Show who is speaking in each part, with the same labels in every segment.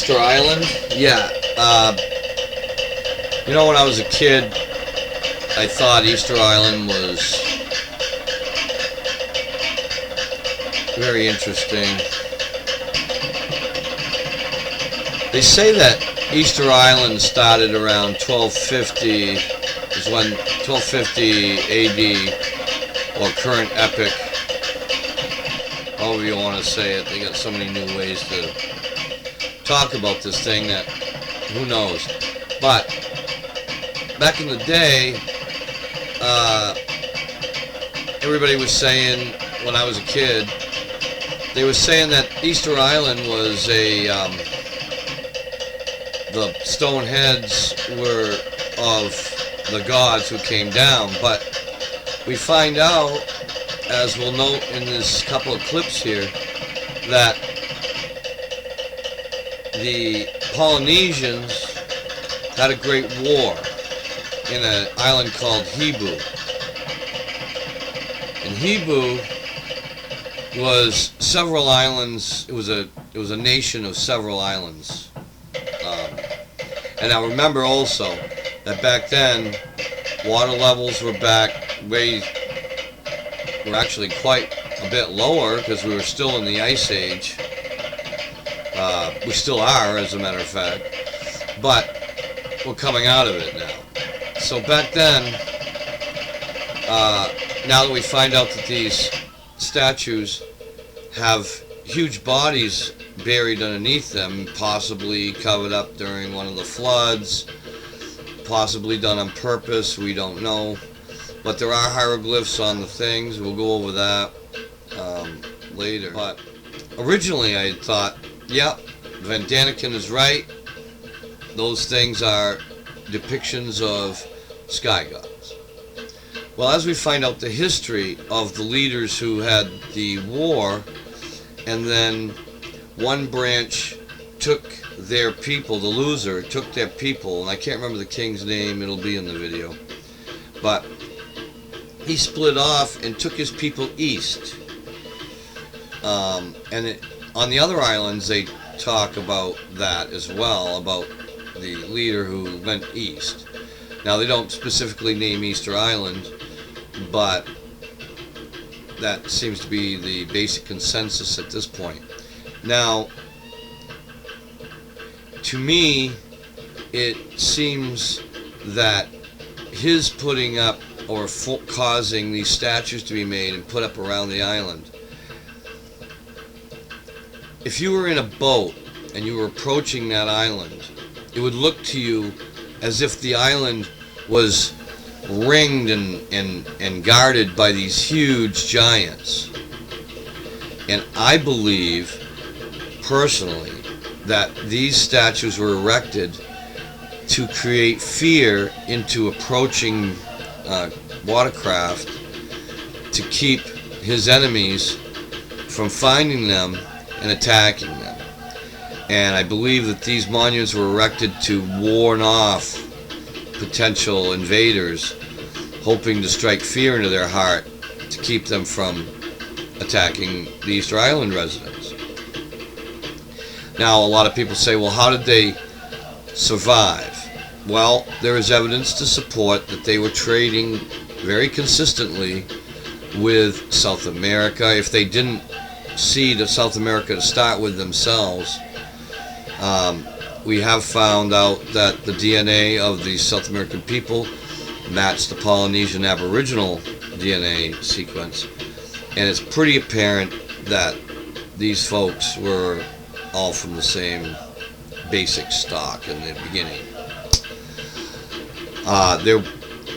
Speaker 1: Easter Island? Yeah. You know, when I was a kid, I thought Easter Island was very interesting. They say that Easter Island started around 1250, is when 1250 AD, or current epic, however you want to say it. They got so many new ways to talk about this thing that who knows. But back in the day, everybody was saying, when I was a kid, they were saying that Easter Island was the stone heads were of the gods who came down. But we find out, as we'll note in this couple of clips here, that the Polynesians had a great war in an island called Hibu. And Hibu was several islands. It was a nation of several islands. And I remember also that back then water levels were actually quite a bit lower, because we were still in the Ice Age. We still are, as a matter of fact, but we're coming out of it now. So back then, now that we find out that these statues have huge bodies buried underneath them, possibly covered up during one of the floods, possibly done on purpose, we don't know. But there are hieroglyphs on the things. We'll go over that later. But originally I had thought, yep, Van Daniken is right. Those things are depictions of sky gods. Well, as we find out the history of the leaders who had the war, and then one branch took their people, the loser took their people, and I can't remember the king's name, it'll be in the video, but he split off and took his people east. On the other islands they talk about that as well, about the leader who went east. Now they don't specifically name Easter Island, but that seems to be the basic consensus at this point. Now, to me, it seems that his putting up or causing these statues to be made and put up around the island, if you were in a boat and you were approaching that island, it would look to you as if the island was ringed and guarded by these huge giants. And I believe personally that these statues were erected to create fear into approaching watercraft, to keep his enemies from finding them and attacking them. And I believe that these monuments were erected to warn off potential invaders, hoping to strike fear into their heart to keep them from attacking the Easter Island residents. Now, a lot of people say, well, how did they survive? Well, there is evidence to support that they were trading very consistently with South America. If they didn't see to South America to start with themselves, we have found out that the DNA of the South American people matched the Polynesian Aboriginal DNA sequence, and it's pretty apparent that these folks were all from the same basic stock in the beginning. There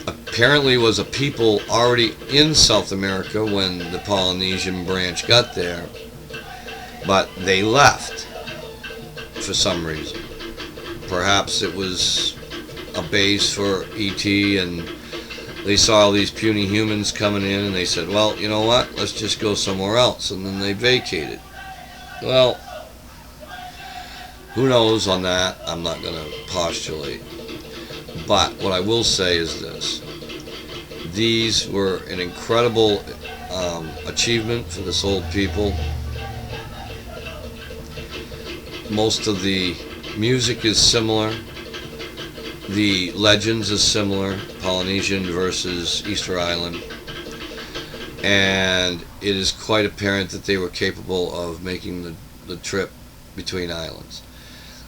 Speaker 1: apparently was a people already in South America when the Polynesian branch got there, but they left for some reason. Perhaps it was a base for ET, and they saw all these puny humans coming in, and they said, well, you know what, let's just go somewhere else, and then they vacated. Well, who knows on that? I'm not going to postulate. But what I will say is this. These were an incredible achievement for this old people. Most of the music is similar. The legends is similar, Polynesian versus Easter Island. And it is quite apparent that they were capable of making the trip between islands.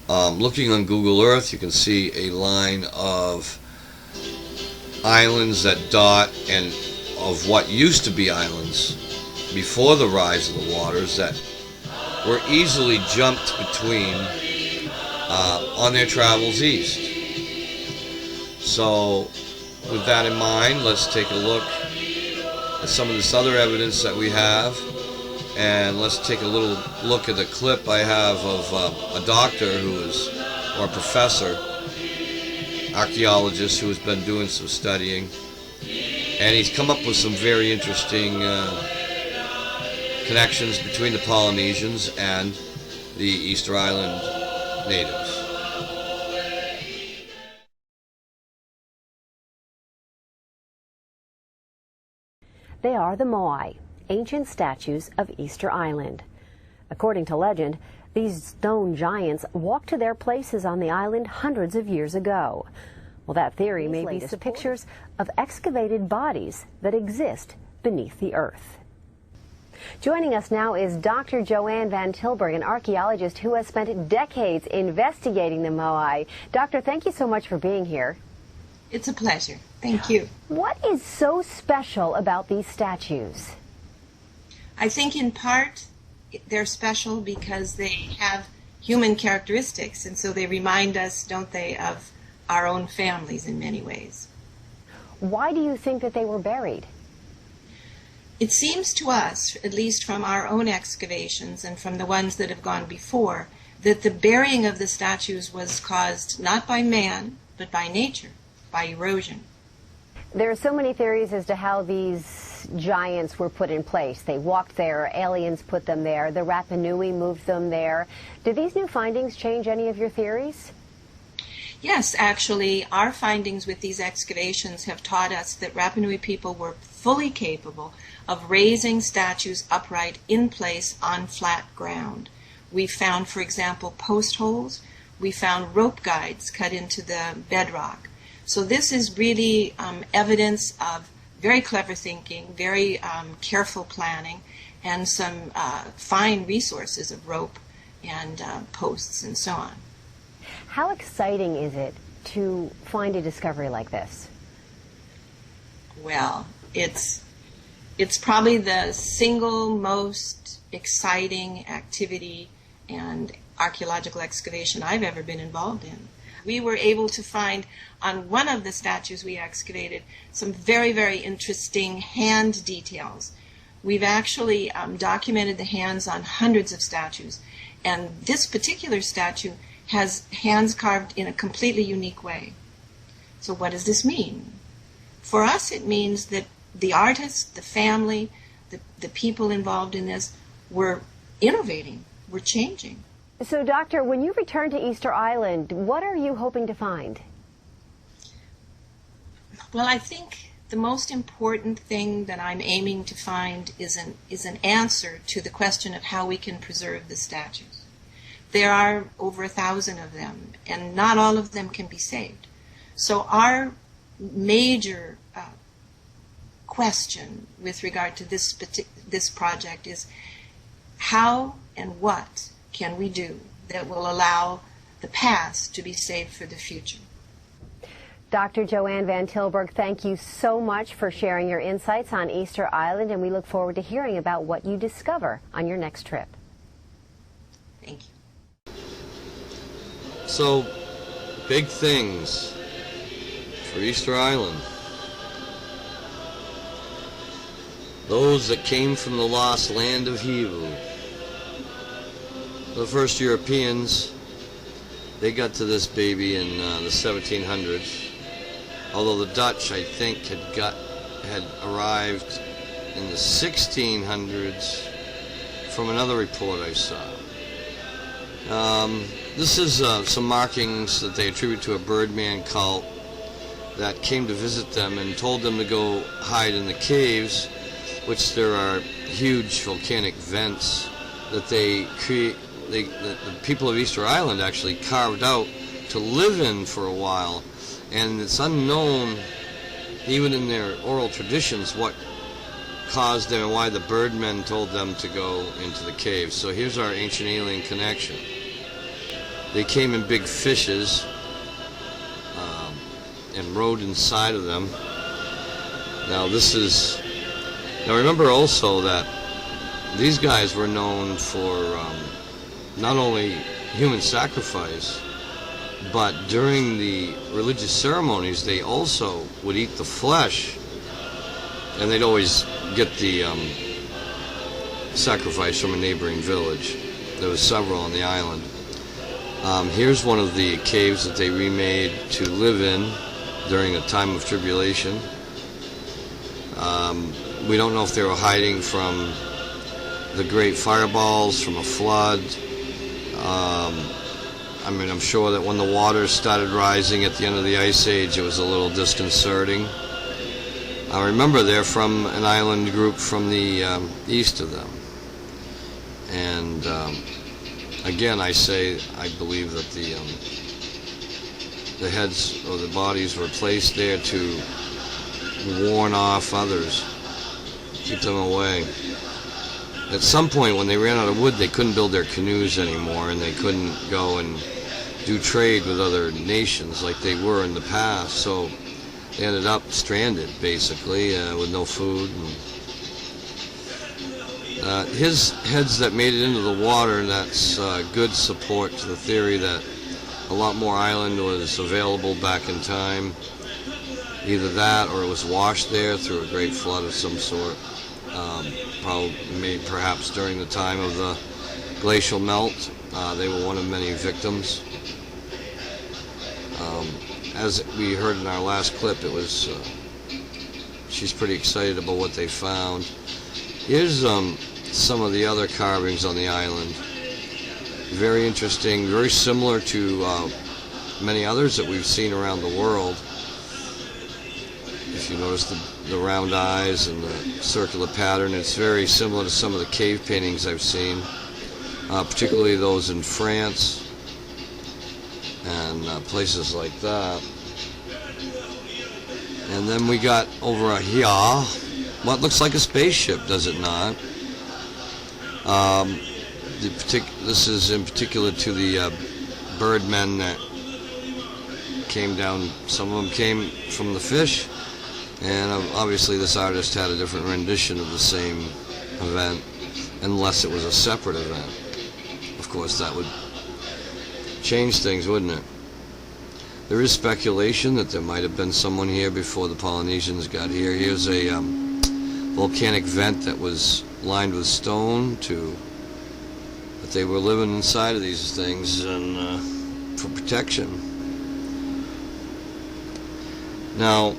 Speaker 1: Looking on Google Earth, you can see a line of islands that dot, and of what used to be islands before the rise of the waters that were easily jumped between on their travels east. So with that in mind, let's take a look at some of this other evidence that we have, and let's take a little look at the clip I have of a doctor or a professor, archaeologist who has been doing some studying, and he's come up with some very interesting connections between the Polynesians and the Easter Island natives.
Speaker 2: They are the moai, ancient statues of Easter Island. According to legend, these stone giants walked to their places on the island hundreds of years ago. Well, that theory may be some pictures of excavated bodies that exist beneath the earth. Joining us now is Dr. Joanne Van Tilburg, an archaeologist who has spent decades investigating the moai. Doctor, thank you so much for being here.
Speaker 3: It's a pleasure. Thank you.
Speaker 2: What is so special about these statues?
Speaker 3: I think in part they're special because they have human characteristics, and so they remind us, don't they, of our own families in many ways.
Speaker 2: Why do you think that they were buried?
Speaker 3: It seems to us, at least from our own excavations and from the ones that have gone before, that the burying of the statues was caused not by man, but by nature, by erosion.
Speaker 2: There are so many theories as to how these giants were put in place. They walked there, aliens put them there, the Rapa Nui moved them there. Do these new findings change any of your theories?
Speaker 3: Yes, actually, our findings with these excavations have taught us that Rapa Nui people were fully capable of raising statues upright in place on flat ground. We found, for example, post holes. We found rope guides cut into the bedrock. So this is really evidence of very clever thinking, very careful planning, and some fine resources of rope and posts and so on.
Speaker 2: How exciting is it to find a discovery like this?
Speaker 3: Well, it's probably the single most exciting activity and archaeological excavation I've ever been involved in. We were able to find on one of the statues we excavated some very, very interesting hand details. We've actually documented the hands on hundreds of statues, and this particular statue has hands carved in a completely unique way. So what does this mean? For us, it means that the artist, the family, the people involved in this were innovating, were changing.
Speaker 2: So, Doctor, when you return to Easter Island, what are you hoping to find?
Speaker 3: Well, I think the most important thing that I'm aiming to find is an answer to the question of how we can preserve the statues. There are over 1,000 of them, and not all of them can be saved. So our major question with regard to this project is how and what can we do that will allow the past to be saved for the future.
Speaker 2: Dr. Joanne Van Tilburg, thank you so much for sharing your insights on Easter Island, and we look forward to hearing about what you discover on your next trip.
Speaker 3: Thank you.
Speaker 1: So, big things for Easter Island. Those that came from the lost land of Hivu. The first Europeans, they got to this baby in the 1700s. Although the Dutch, I think, had arrived in the 1600s from another report I saw. This is some markings that they attribute to a Birdman cult that came to visit them and told them to go hide in the caves, which there are huge volcanic vents that they the people of Easter Island actually carved out to live in for a while, and it's unknown, even in their oral traditions, what caused them and why the birdmen told them to go into the caves. So here's our ancient alien connection. They came in big fishes and rode inside of them. Now remember also that these guys were known for not only human sacrifice, but during the religious ceremonies they also would eat the flesh, and they'd always get the sacrifice from a neighboring village. There was several on the island. Here's one of the caves that they remade to live in during a time of tribulation. We don't know if they were hiding from the great fireballs, from a flood. I'm sure that when the waters started rising at the end of the Ice Age, it was a little disconcerting. I remember they're from an island group from the east of them. And again, I believe that the heads or the bodies were placed there to warn off others, keep them away. At some point, when they ran out of wood, they couldn't build their canoes anymore, and they couldn't go and do trade with other nations like they were in the past. So they ended up stranded, basically, with no food. His heads that made it into the water, that's good support to the theory that a lot more island was available back in time. Either that, or it was washed there through a great flood of some sort. Perhaps during the time of the glacial melt. They were one of many victims. As we heard in our last clip, it was she's pretty excited about what they found. Here's some of the other carvings on the island. Very interesting, very similar to many others that we've seen around the world. If you notice the round eyes and the circular pattern, it's very similar to some of the cave paintings I've seen, particularly those in France and places like that. And then we got over here what looks like a spaceship, does it not? This is in particular to the birdmen that came down. Some of them came from the fish, and obviously this artist had a different rendition of the same event, unless it was a separate event. Of course, that would change things, wouldn't it? There is speculation that there might have been someone here before the Polynesians got here. Here's a volcanic vent that was lined with stone but they were living inside of these things and for protection. Now,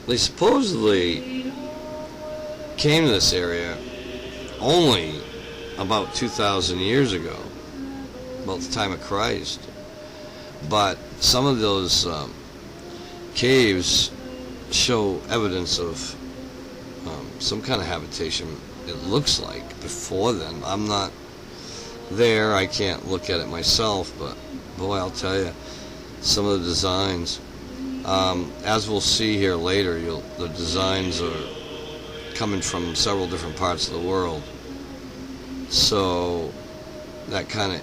Speaker 1: they supposedly came to this area only about 2,000 years ago, about the time of Christ. But some of those caves show evidence of some kind of habitation, it looks like, before then. I'm not there, I can't look at it myself, but boy, I'll tell you, some of the designs, as we'll see here later, the designs are coming from several different parts of the world. So that kind of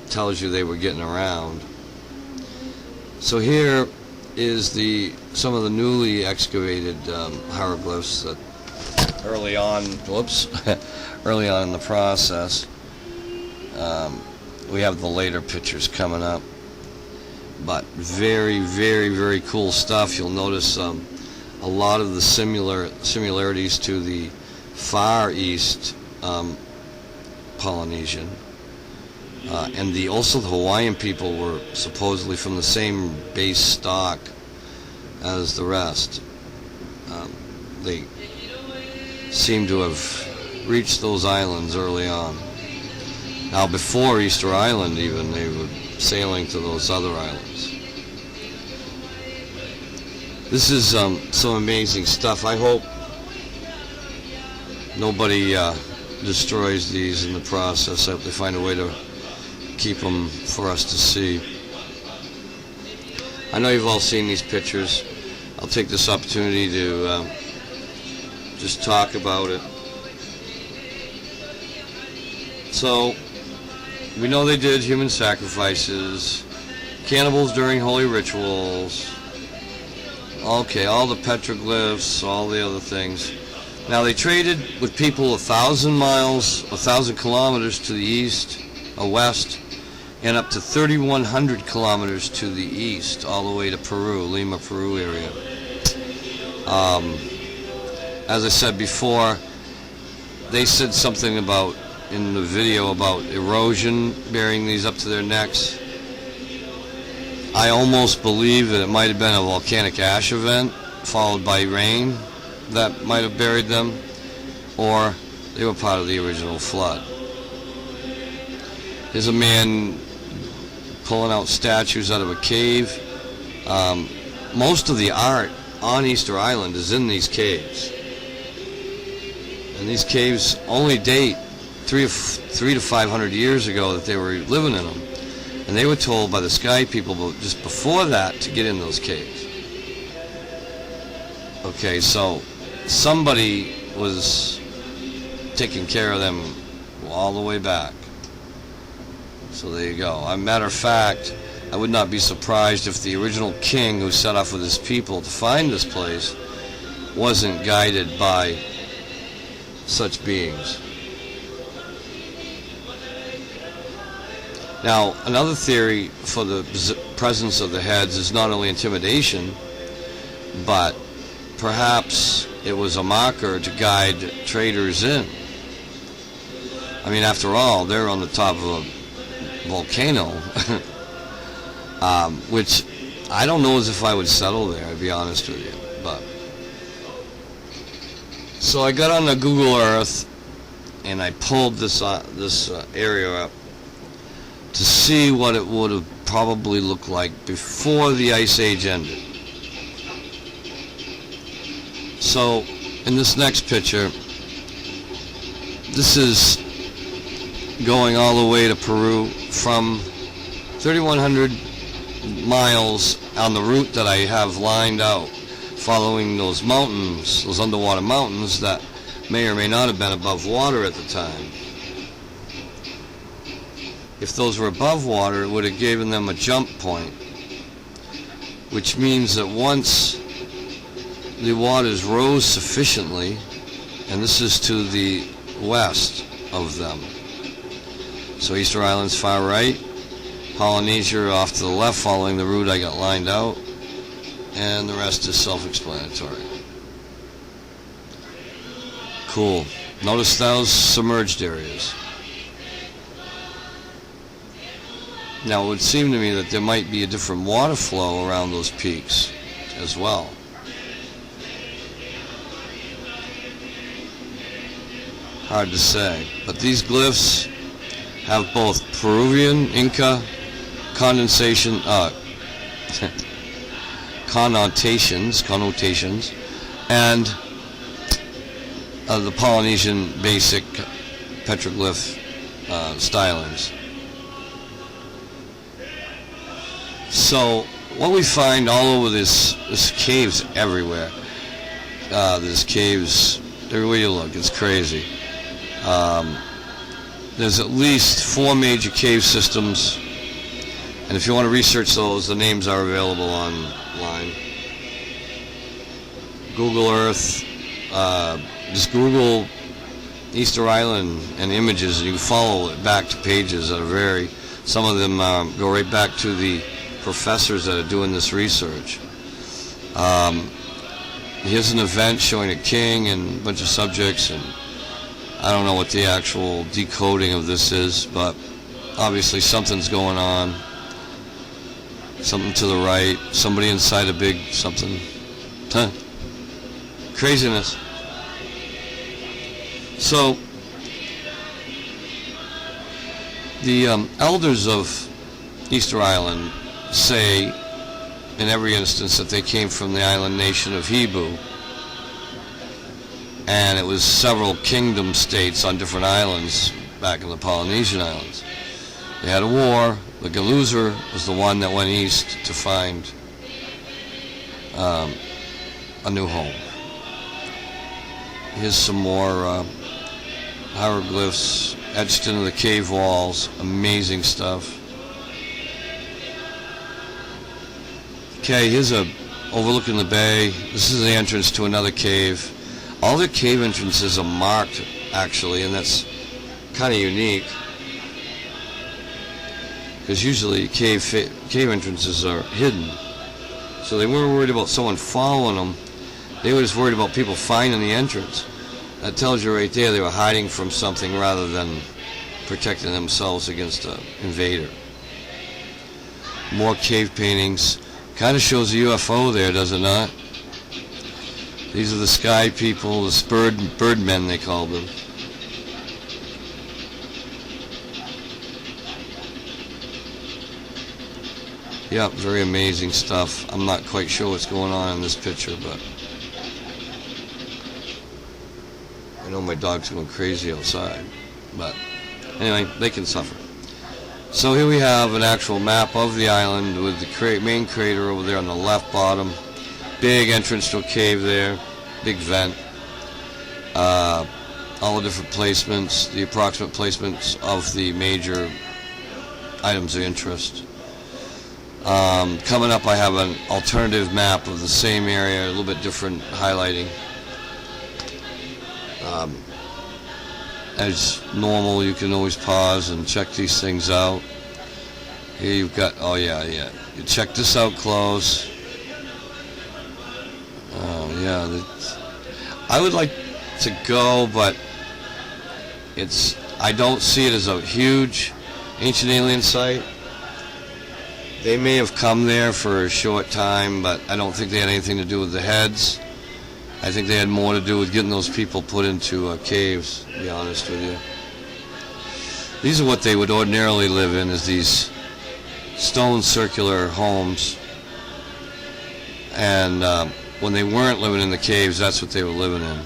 Speaker 1: tells you they were getting around. So here is some of the newly excavated hieroglyphs that early on in the process. We have the later pictures coming up, but very, very, very cool stuff. You'll notice a lot of the similarities to the Far East Polynesian. And also the Hawaiian people were supposedly from the same base stock as the rest. They seem to have reached those islands early on. Now, before Easter Island even, they were sailing to those other islands. This is some amazing stuff. I hope nobody destroys these in the process. I hope they find a way to keep them for us to see. I know you've all seen these pictures. I'll take this opportunity to just talk about it. So, we know they did human sacrifices, cannibals during holy rituals, okay, all the petroglyphs, all the other things. Now, they traded with people 1,000 miles, 1,000 kilometers to the east or west, and up to 3,100 kilometers to the east, all the way to Peru, Lima, Peru area. As I said before, they said something about, in the video, about erosion bearing these up to their necks. I almost believe that it might have been a volcanic ash event followed by rain that might have buried them, or they were part of the original flood. There's a man pulling out statues out of a cave. Most of the art on Easter Island is in these caves. And these caves only date 300 to 500 years ago that they were living in them. And they were told by the sky people just before that to get in those caves. Okay, so somebody was taking care of them all the way back. So there you go. As a matter of fact, I would not be surprised if the original king who set off with his people to find this place wasn't guided by such beings. Now, another theory for the presence of the heads is not only intimidation, but perhaps it was a marker to guide traders in. I mean, after all, they're on the top of a volcano, which I don't know as if I would settle there, to be honest with you. But so I got on the Google Earth and I pulled this area up to see what it would have probably looked like before the Ice Age ended. So in this next picture, this is going all the way to Peru from 3,100 miles on the route that I have lined out, following those mountains, those underwater mountains that may or may not have been above water at the time. If those were above water, it would have given them a jump point, which means that once the waters rose sufficiently, and this is to the west of them. So Easter Island's far right, Polynesia off to the left following the route I got lined out, and the rest is self-explanatory. Cool. Notice those submerged areas. Now, it would seem to me that there might be a different water flow around those peaks as well. Hard to say. But these glyphs have both Peruvian, Inca, connotations, and the Polynesian basic petroglyph stylings. So what we find all over this caves everywhere. There's caves everywhere you look. It's crazy. There's at least 4 major cave systems, and if you want to research those, the names are available online. Google Earth, just Google Easter Island and images, and you can follow it back to pages that are some of them go right back to the professors that are doing this research. Here's an event showing a king and a bunch of subjects, and I don't know what the actual decoding of this is, but obviously something's going on. Something to the right, somebody inside a big something. Huh. Craziness. So, the elders of Easter Island say in every instance that they came from the island nation of Hebu, and it was several kingdom states on different islands back in the Polynesian islands. They had a war. The loser was the one that went east to find a new home. Here's some more hieroglyphs etched into the cave walls. Amazing stuff. Okay, here's a overlooking the bay. This is the entrance to another cave. All the cave entrances are marked, actually, and that's kind of unique, because usually cave entrances are hidden. So they weren't worried about someone following them. They were just worried about people finding the entrance. That tells you right there they were hiding from something rather than protecting themselves against an invader. More cave paintings. Kind of shows a UFO there, does it not? These are the sky people, the birdmen they called them. Yep, very amazing stuff. I'm not quite sure what's going on in this picture, but I know my dog's going crazy outside. But anyway, they can suffer. So here we have an actual map of the island with the main crater over there on the left bottom. Big entrance to a cave there, big vent. All the different placements, the approximate placements of the major items of interest. Coming up, I have an alternative map of the same area, a little bit different highlighting. As normal, you can always pause and check these things out. Here you've got, oh yeah, you check this out close. Oh yeah, I would like to go, but I don't see it as a huge ancient alien site. They may have come there for a short time, but I don't think they had anything to do with the heads. I think they had more to do with getting those people put into caves, to be honest with you. These are what they would ordinarily live in, is these stone circular homes. And when they weren't living in the caves, that's what they were living in.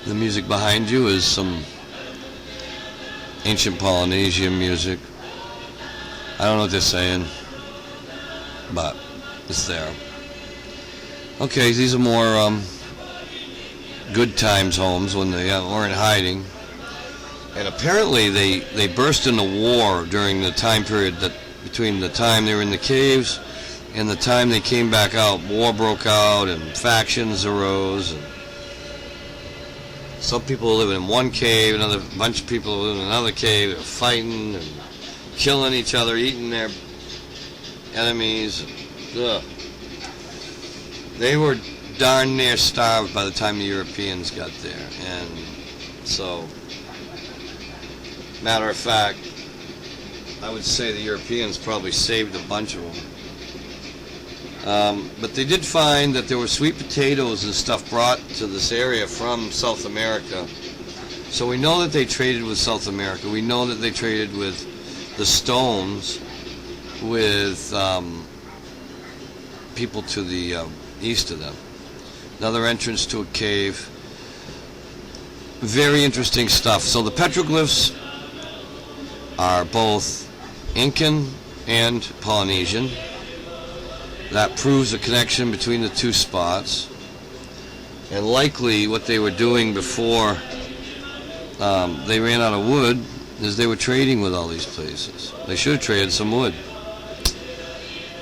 Speaker 1: The music behind you is some ancient Polynesian music. I don't know what they're saying, but it's there. Okay, these are more good times homes when they weren't hiding. And apparently they burst into war during the time period that between the time they were in the caves and the time they came back out. War broke out and factions arose. And some people were living in one cave, another bunch of people were living in another cave. They were fighting and killing each other, eating their enemies. Ugh. They were darn near starved by the time the Europeans got there. And so, matter of fact, I would say the Europeans probably saved a bunch of them. But they did find that there were sweet potatoes and stuff brought to this area from South America. So we know that they traded with South America. We know that they traded with the stones with people to the east of them. Another entrance to a cave. Very interesting stuff. So the petroglyphs are both Incan and Polynesian. That proves a connection between the two spots. And likely what they were doing before they ran out of wood is they were trading with all these places. They should have traded some wood.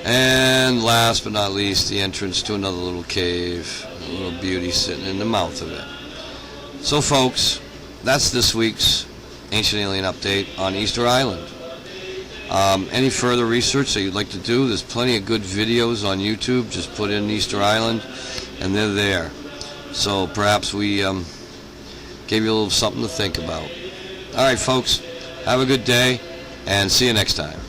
Speaker 1: And last but not least, the entrance to another little cave. A little beauty sitting in the mouth of it. So folks, that's this week's Ancient Alien Update on Easter Island. Any further research that you'd like to do, there's plenty of good videos on YouTube. Just put in Easter Island and they're there. So perhaps we gave you a little something to think about. Alright folks, have a good day and see you next time.